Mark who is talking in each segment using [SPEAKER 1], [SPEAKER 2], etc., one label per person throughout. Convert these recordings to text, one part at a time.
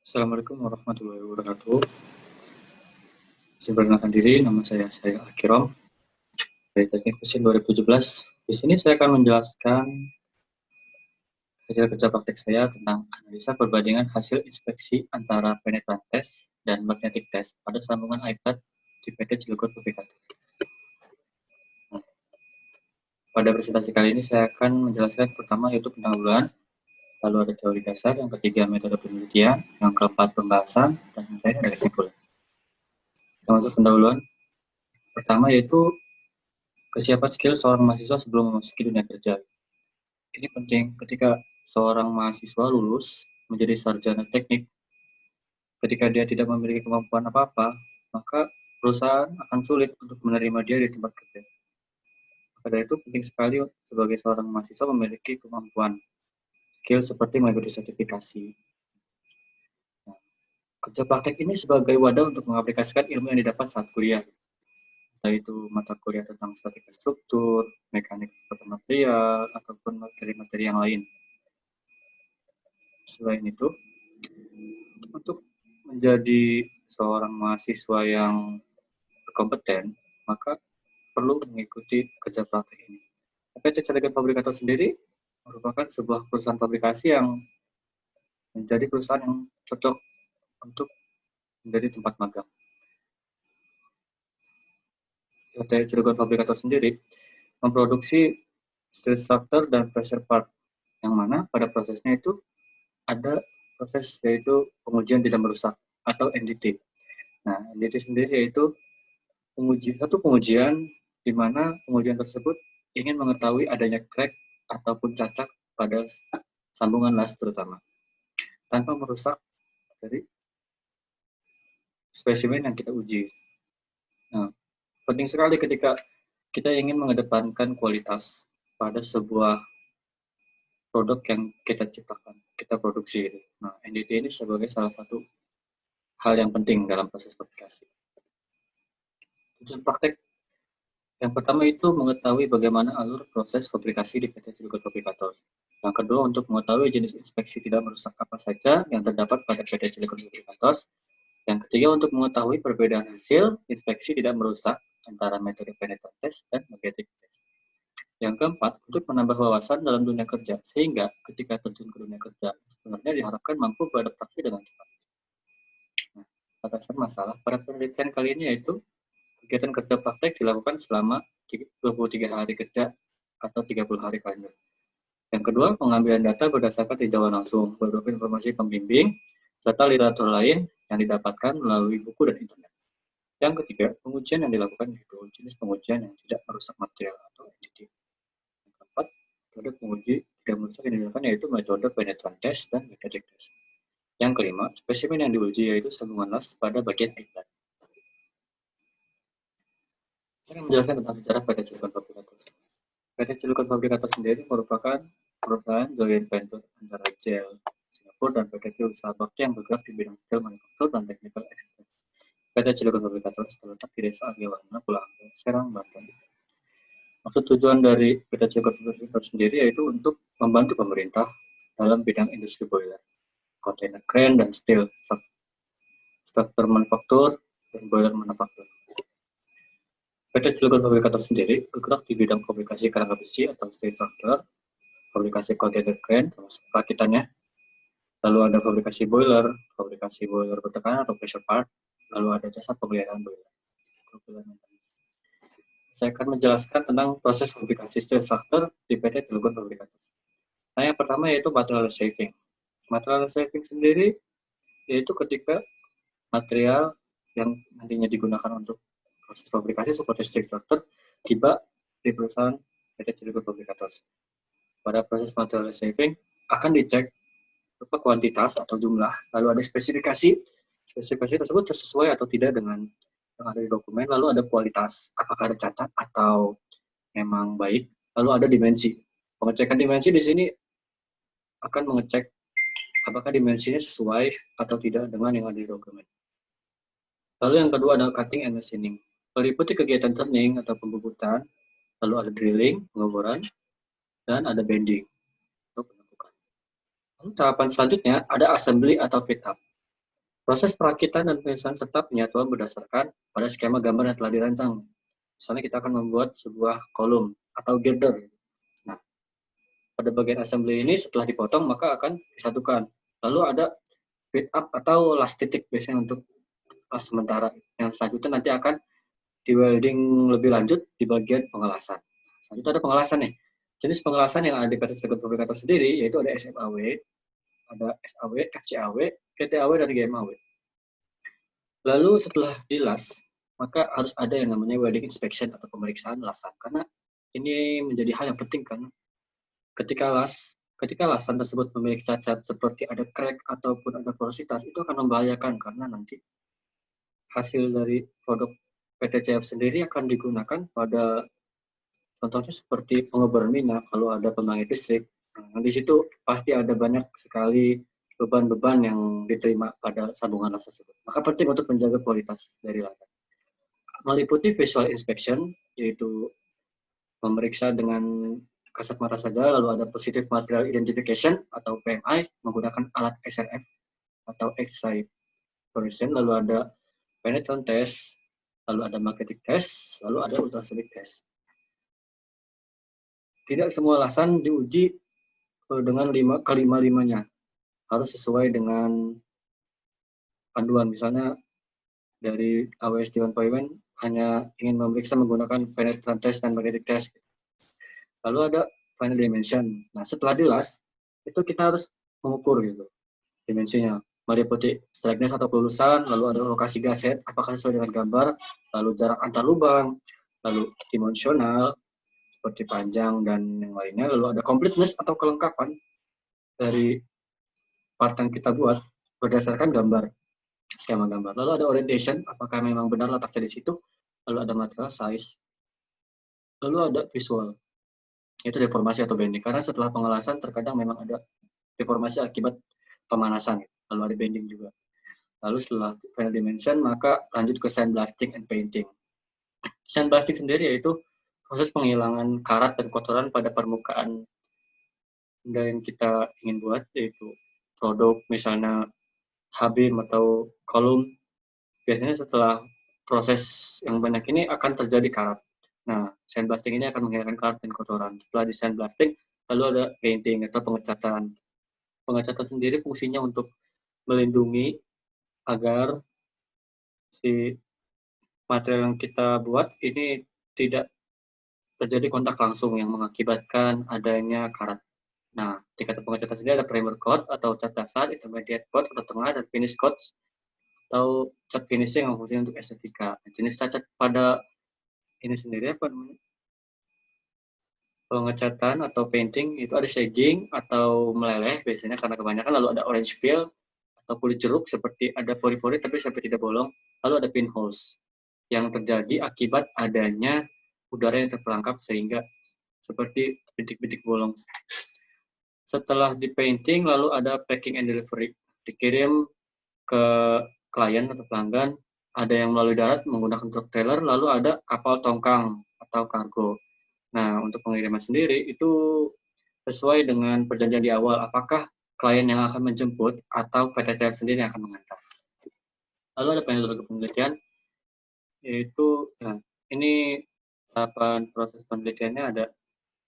[SPEAKER 1] Assalamualaikum warahmatullahi wabarakatuh. Saya perkenalkan diri, nama saya Akirom dari Teknik Mesin 2017. Di sini saya akan menjelaskan hasil kerja praktek saya tentang analisa perbandingan hasil inspeksi antara penetran test dan magnetic test pada sambungan iPad di PT Cilegon Publikator. Pada presentasi kali ini saya akan menjelaskan pertama yaitu pendahuluan, lalu ada teori dasar, yang ketiga metode penelitian, yang keempat pembahasan, dan yang terakhir ada kesimpulan. Kita masuk pendahuluan. Pertama yaitu kesiapan skill seorang mahasiswa sebelum memasuki dunia kerja. Ini penting ketika seorang mahasiswa lulus menjadi sarjana teknik, ketika dia tidak memiliki kemampuan apa-apa, maka perusahaan akan sulit untuk menerima dia di tempat kerja. Maka dari itu penting sekali sebagai seorang mahasiswa memiliki kemampuan skill seperti mengikuti sertifikasi. Nah, kerja praktek ini sebagai wadah untuk mengaplikasikan ilmu yang didapat saat kuliah, entah itu mata kuliah tentang statika struktur, mekanik material, ataupun materi-materi yang lain. Selain itu, untuk menjadi seorang mahasiswa yang berkompeten, maka perlu mengikuti kerja praktek ini. PT Cilegon Publikator sendiri merupakan sebuah perusahaan publikasi yang menjadi perusahaan yang cocok untuk menjadi tempat magang. PT Cilegon Publikator sendiri memproduksi steel structure dan pressure part, yang mana pada prosesnya itu ada proses yaitu pengujian tidak merusak atau NDT. Nah, NDT sendiri yaitu satu pengujian di mana pengujian tersebut ingin mengetahui adanya crack ataupun cacat pada sambungan las terutama, tanpa merusak dari spesimen yang kita uji. Nah, penting sekali ketika kita ingin mengedepankan kualitas pada sebuah produk yang kita ciptakan, kita produksi. Nah, NDT ini sebagai salah satu hal yang penting dalam proses publikasi. Tujuan praktek yang pertama itu mengetahui bagaimana alur proses publikasi di PT Cilegon Publikator. Yang kedua, untuk mengetahui jenis inspeksi tidak merusak apa saja yang terdapat pada PT Cilegon Publikator. Yang ketiga, untuk mengetahui perbedaan hasil inspeksi tidak merusak antara metode penetran test dan magnetic test. Yang keempat, untuk menambah wawasan dalam dunia kerja, sehingga ketika terjun ke dunia kerja, sebenarnya diharapkan mampu beradaptasi dengan cepat. Nah, batasan masalah pada penelitian kali ini yaitu kegiatan kerja praktek dilakukan selama 23 hari kerja atau 30 hari kalender. Yang kedua, pengambilan data berdasarkan tinjauan langsung, beberapa informasi pembimbing, serta literatur lain yang didapatkan melalui buku dan internet. Yang ketiga, pengujian yang dilakukan yaitu jenis pengujian yang tidak merusak material atau NDT. Yang keempat, metode penguji tidak merusak yang dilakukan yaitu metode penetran test dan magnetic test. Yang kelima, spesimen yang diuji yaitu sambungan las pada bagian iPad. Saya akan menjelaskan tentang sejarah PT Cilegon Publikator. PT Cilegon Publikator sendiri merupakan perusahaan joint venture antara JL Singapura dan PT Usaha Bakti yang bergerak di bidang steel manufaktur dan technical assistance. PT Cilegon Publikator terletak di Desa Agiwana, Pulau Angke, Serang, Banten. Maksud tujuan dari PT Cilegon Publikator sendiri yaitu untuk membantu pemerintah dalam bidang industri boiler, kontainer crane dan steel, struktur manufaktur, dan boiler manufaktur. PT Cilegon Publikator sendiri bergerak di bidang publikasi kerangka besi atau steel structure, publikasi container crane termasuk perakitannya, lalu ada publikasi boiler bertekanan atau pressure part, lalu ada jasa pemeliharaan boiler. Saya akan menjelaskan tentang proses publikasi steel structure di PT Cilegon Publikator. Nah, yang pertama yaitu material saving. Material saving sendiri yaitu ketika material yang nantinya digunakan untuk proses publikasi seperti steel structure tiba di perusahaan PT Cilegon Publikator. Pada proses material saving akan dicek berupa kuantitas atau jumlah, lalu ada spesifikasi tersebut sesuai atau tidak dengan yang ada di dokumen, lalu ada kualitas, apakah ada cacat atau memang baik, lalu ada dimensi. Pengecekan dimensi di sini akan mengecek apakah dimensinya sesuai atau tidak dengan yang ada di dokumen. Lalu yang kedua adalah cutting and machining. Meliputi kegiatan turning atau pembubutan, lalu ada drilling, pengoboran, dan ada bending atau penumpukan. Lalu tahapan selanjutnya ada assembly atau fit up. Proses perakitan dan penyusunan serta penyatuan berdasarkan pada skema gambar yang telah dirancang. Misalnya kita akan membuat sebuah kolom atau girder. Nah, pada bagian assembly ini setelah dipotong maka akan disatukan. Lalu ada build up atau last titik biasanya untuk sementara. Yang selanjutnya nanti akan di welding lebih lanjut di bagian pengelasan. Selanjutnya ada pengelasan nih. Jenis pengelasan yang ada di PT Sekut Fabrikator sendiri yaitu ada SFAW, ada SAW, FCAW, PTAW, dan GMAW. Lalu setelah dilas, maka harus ada yang namanya welding inspection atau pemeriksaan lasan. Karena ini menjadi hal yang penting karena ketika lasan tersebut memiliki cacat seperti ada crack ataupun ada porositas, itu akan membahayakan karena nanti hasil dari produk PT CF sendiri akan digunakan pada contohnya seperti pengeboran minyak, kalau ada pembangkit listrik. Nah, di situ pasti ada banyak sekali beban-beban yang diterima pada sambungan las tersebut. Maka penting untuk menjaga kualitas dari lasan. Meliputi visual inspection, yaitu memeriksa dengan kasat mata saja, lalu ada positive material identification atau PMI menggunakan alat SRF atau X-ray fluorescence, lalu ada penetrant test, lalu ada magnetic test, lalu ada ultrasonic test. Tidak semua lasan diuji dengan kelima-limanya. Harus sesuai dengan panduan. Misalnya dari AWS Dewan Payment hanya ingin memeriksa menggunakan penetrant test dan magnetic test. Lalu ada final dimension. Nah, setelah dilas, itu kita harus mengukur gitu dimensinya. Meliputi straightness atau kelulusan, lalu ada lokasi gaset, apakah sesuai dengan gambar, lalu jarak antar lubang, lalu dimensional, seperti panjang dan yang lainnya, lalu ada completeness atau kelengkapan dari part yang kita buat berdasarkan gambar, skema gambar. Lalu ada orientation, apakah memang benar letaknya di situ, lalu ada material size, lalu ada visual, itu deformasi atau bending, karena setelah pengelasan terkadang memang ada deformasi akibat pemanasan, lalu ada bending juga. Lalu setelah final dimension, maka lanjut ke sandblasting and painting. Sandblasting sendiri yaitu proses penghilangan karat dan kotoran pada permukaan benda yang kita ingin buat, yaitu produk misalnya H-beam atau kolom. Biasanya setelah proses yang banyak ini akan terjadi karat. Nah, sandblasting ini akan menghilangkan karat dan kotoran. Setelah di sandblasting, lalu ada painting atau pengecatan. Pengecatan sendiri fungsinya untuk melindungi agar si material yang kita buat ini tidak terjadi kontak langsung yang mengakibatkan adanya karat. Nah, tingkatan pengecatan sendiri ada primer coat atau cat dasar, intermediate coat atau tengah, dan finish coat atau cat finishing yang fungsinya untuk estetika. Jenis cat pada ini sendiri apa namanya? Pengecatan atau painting itu ada shading atau meleleh biasanya karena kebanyakan, lalu ada orange peel atau kulit jeruk seperti ada pori-pori tapi sampai tidak bolong, lalu ada pinholes yang terjadi akibat adanya udara yang terperangkap sehingga seperti bintik-bintik bolong. Setelah di painting, lalu ada packing and delivery. Dikirim ke klien atau pelanggan, ada yang melalui darat menggunakan truk trailer, lalu ada kapal tongkang atau kargo. Nah, untuk pengiriman sendiri itu sesuai dengan perjanjian di awal, apakah klien yang akan menjemput atau PT CF sendiri yang akan mengantar. Lalu ada metode penelitian, yaitu nah, ini tahapan proses penelitiannya ada.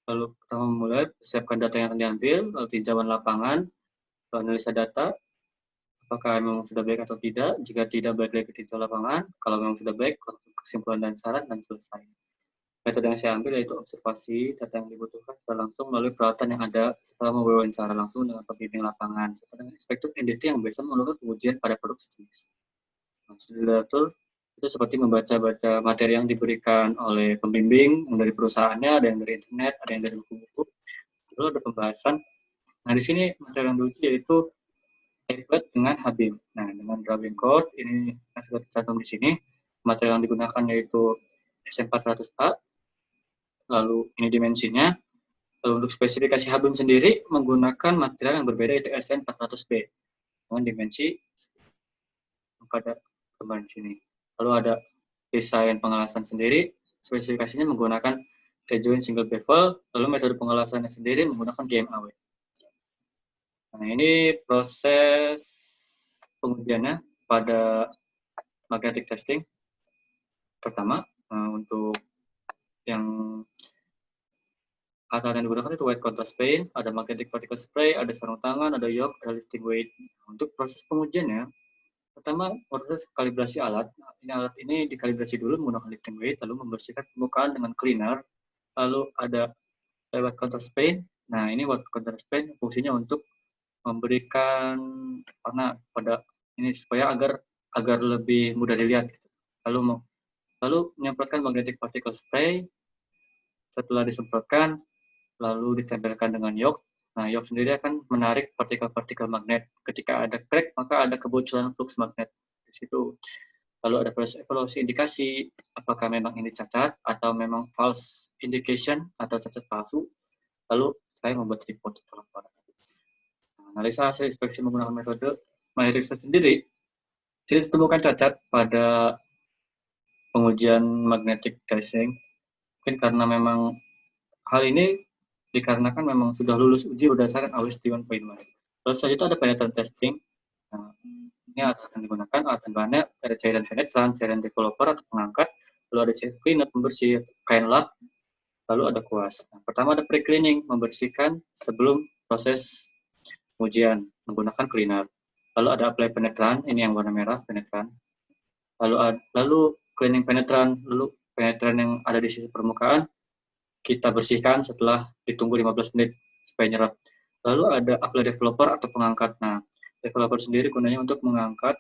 [SPEAKER 1] Lalu pertama mulai siapkan data yang akan diambil, lalu tinjauan lapangan, lalu analisa data, apakah memang sudah baik atau tidak. Jika tidak, baik lagi ke tinjau lapangan. Kalau memang sudah baik, kesimpulan dan saran, dan selesai. Metode yang saya ambil yaitu observasi data yang dibutuhkan secara langsung melalui peralatan yang ada, setelah mewawancara langsung dengan pembimbing lapangan, serta dengan inspektur NDT yang biasa melakukan pengujian pada produk sejenis. Literatur itu seperti membaca-baca materi yang diberikan oleh pembimbing, yang dari perusahaannya, ada yang dari internet, ada yang dari buku-buku. Lalu ada pembahasan. Nah, di sini materi yang diuji yaitu template dengan H-beam. Nah, dengan drawing code ini sudah tercantum di sini. Material yang digunakan yaitu SM400A. Lalu ini dimensinya. Lalu untuk spesifikasi H-beam sendiri menggunakan material yang berbeda yaitu SM400B dengan dimensi pada gambar di sini. Lalu ada desain pengelasan sendiri, spesifikasinya menggunakan T-joint single bevel, lalu metode pengelasannya sendiri menggunakan GMAW. Nah, ini proses pengujiannya. pada magnetic testing. Pertama, untuk yang alat yang digunakan itu white contrast paint, ada magnetic particle spray, ada sarung tangan, ada yoke, ada lifting weight. Untuk proses pengujiannya, pertama proses kalibrasi alat. Alat ini dikalibrasi dulu menggunakan lifting weight, lalu membersihkan permukaan dengan cleaner, lalu ada white contrast paint. Nah, ini white contrast paint fungsinya untuk memberikan warna pada ini supaya agar lebih mudah dilihat. Lalu menyemprotkan magnetic particle spray. Setelah disemprotkan, lalu ditempelkan dengan yoke. Nah, yoke sendiri akan menarik partikel-partikel magnet. Ketika ada crack, maka ada kebocoran flux magnet di situ. Lalu ada proses evaluasi indikasi, apakah memang ini cacat atau memang false indication atau cacat palsu. Lalu saya membuat report ke laporan. Analisa hasil inspeksi menggunakan metode MyResearch sendiri, tidak ditemukan cacat pada pengujian magnetic testing. Mungkin karena memang hal ini dikarenakan memang sudah lulus uji berdasarkan AWST 1.1. Lalu selanjutnya ada penetration testing. Nah, ini alat yang digunakan, alat bahannya ada cairan penetran, cairan developer atau pengangkat, lalu ada cairan cleaner, pembersih, kain lap, lalu ada kuas. Nah, pertama ada pre-cleaning, membersihkan sebelum proses pengujian menggunakan cleaner. Lalu ada apply penetran, ini yang warna merah, penetran. Lalu cleaning penetran, lalu penetran yang ada di sisi permukaan, kita bersihkan setelah ditunggu 15 menit supaya nyerap. Lalu ada apply developer atau pengangkat. Nah, developer sendiri gunanya untuk mengangkat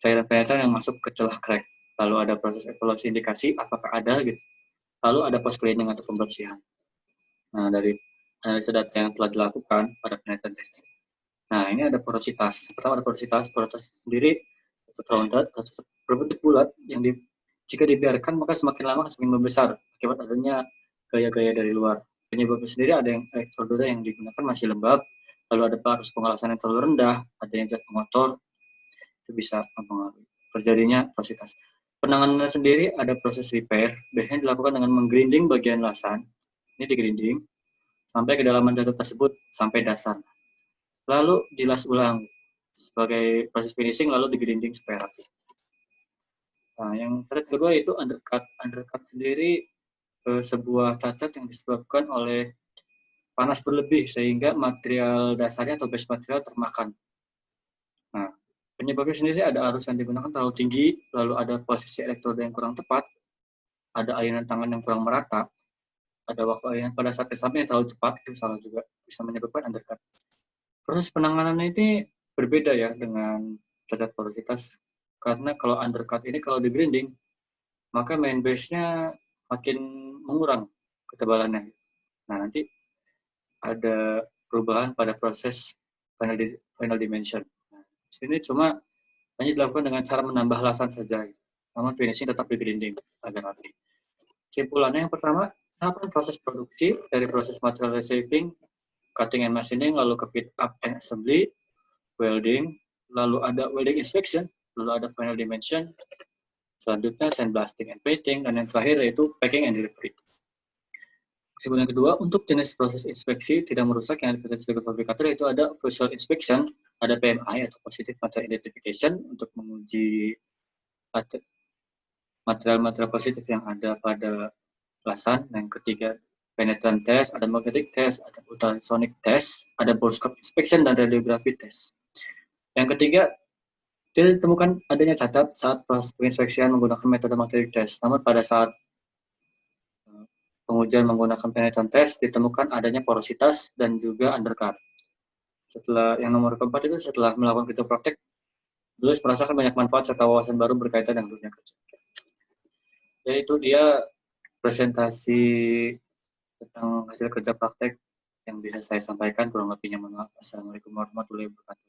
[SPEAKER 1] cairan penetran yang masuk ke celah crack. Lalu ada proses evaluasi indikasi apakah ada gitu. Lalu ada post cleaning atau pembersihan. Nah, dari analisa data yang telah dilakukan pada penetration testing. Nah, ini ada porositas. Pertama ada porositas. Porositas sendiri rounded atau berbentuk bulat yang jika dibiarkan maka semakin lama semakin membesar akibat adanya gaya-gaya dari luar. Penyebabnya sendiri ada yang elektroda yang digunakan masih lembab, lalu ada arus pengelasan yang terlalu rendah, ada yang zat pengotor, itu bisa mempengaruhi terjadinya porositas. Penanganannya sendiri ada proses repair, biasanya dilakukan dengan menggrinding bagian lasan, ini digrinding, sampai kedalaman data tersebut sampai dasar. Lalu dilas ulang sebagai proses finishing, lalu digrinding supaya rapi. Nah, yang kedua itu undercut. Undercut sendiri sebuah cacat yang disebabkan oleh panas berlebih sehingga material dasarnya atau base material termakan. Nah, penyebabnya sendiri ada arus yang digunakan terlalu tinggi, lalu ada posisi elektroda yang kurang tepat, ada ayunan tangan yang kurang merata, ada waktu ayunan pada saat kesamping yang terlalu cepat, itu salah juga, bisa menyebabkan undercut. Proses penanganannya ini berbeda ya dengan cacat porositas, karena kalau undercut ini kalau di grinding, maka main base-nya makin mengurang ketebalannya. Nah, nanti ada perubahan pada proses final dimension. Nah, sini cuma hanya dilakukan dengan cara menambah lasan saja. Namun finishing tetap di grinding agar rapi. Kesimpulannya yang pertama, tahapan proses produksi dari proses material reshaping, cutting and machining, lalu ke fit up and assembly, welding, lalu ada welding inspection, lalu ada final dimension, selanjutnya sandblasting and painting, dan yang terakhir yaitu packing and delivery. Kesimpulan kedua, untuk jenis proses inspeksi tidak merusak yang diperlukan sebagai fabrikator yaitu ada visual inspection, ada PMI atau positive material identification untuk menguji material-material positif yang ada pada lasan. Yang ketiga, penetrant test, ada magnetic test, ada ultrasonic test, ada borescope inspection dan radiography test. Yang ketiga, tidak ditemukan adanya cacat saat proses penginspeksian menggunakan metode magnetic test. Namun pada saat pengujian menggunakan penetrant test ditemukan adanya porositas dan juga undercut. Setelah yang nomor keempat itu setelah melakukan kerja praktek, Julius merasakan banyak manfaat serta wawasan baru berkaitan dengan dunia kerja. Yaitu dia presentasi tentang hasil kerja praktek yang bisa saya sampaikan, kurang lebihnya mohon maaf. Assalamualaikum warahmatullahi wabarakatuh.